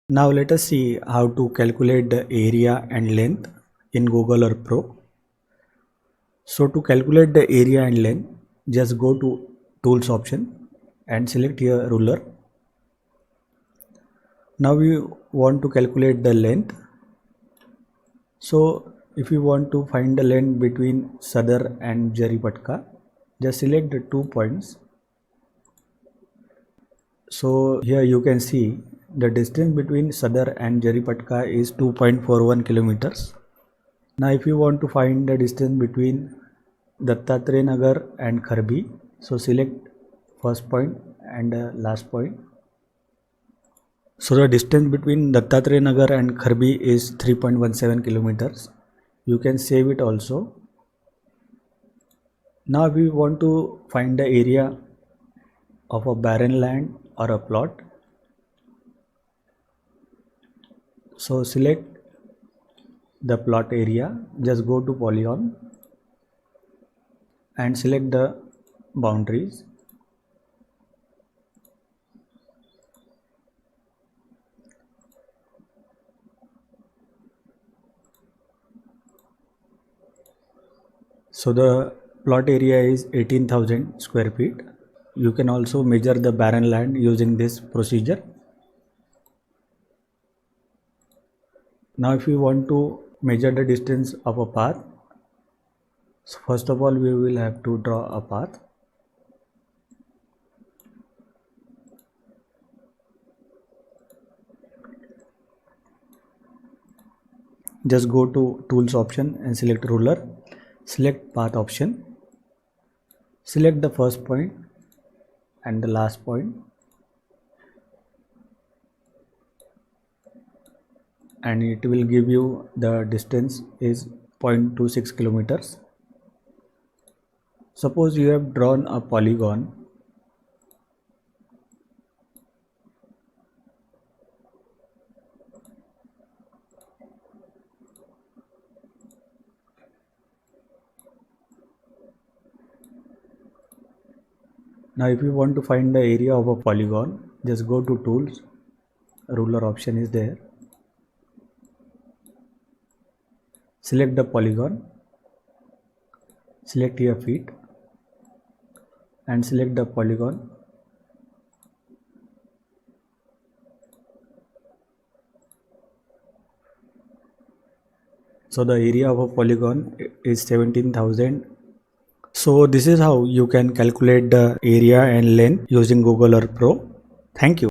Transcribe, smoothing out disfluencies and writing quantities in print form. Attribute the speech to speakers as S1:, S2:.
S1: Now let us see how to calculate the area and length in Google Earth Pro. So to calculate the area and length, just go to Tools option and select here ruler. Now we want to calculate the length. So if you want to find the length between Sadar and Jaripatka, just select the 2 points. So here you can see the distance between Sadar and Jaripatka is 2.41 kilometers. Now if you want to find the distance between Dattatreya Nagar and Kharbi, so select first point and last point. So the distance between Dattatreya Nagar and Kharbi is 3.17 kilometers. You can save it also. Now we want to find the area of a barren land or a plot. So select the plot area, just go to polygon and select the boundaries. So the plot area is 18,000 square feet. You can also measure the barren land using this procedure. Now if you want to measure the distance of a path, so first of all we will have to draw a path. Just go to Tools option and select ruler, select Path option, select the first point and the last point, and it will give you the distance is 0.26 kilometers. Suppose you have drawn a polygon. Now if you want to find the area of a polygon, just go to Tools, ruler option is there. Select the polygon, select here feet and select the polygon. So the area of a polygon is 17,000. So this is how you can calculate the area and length using Google Earth Pro. Thank you.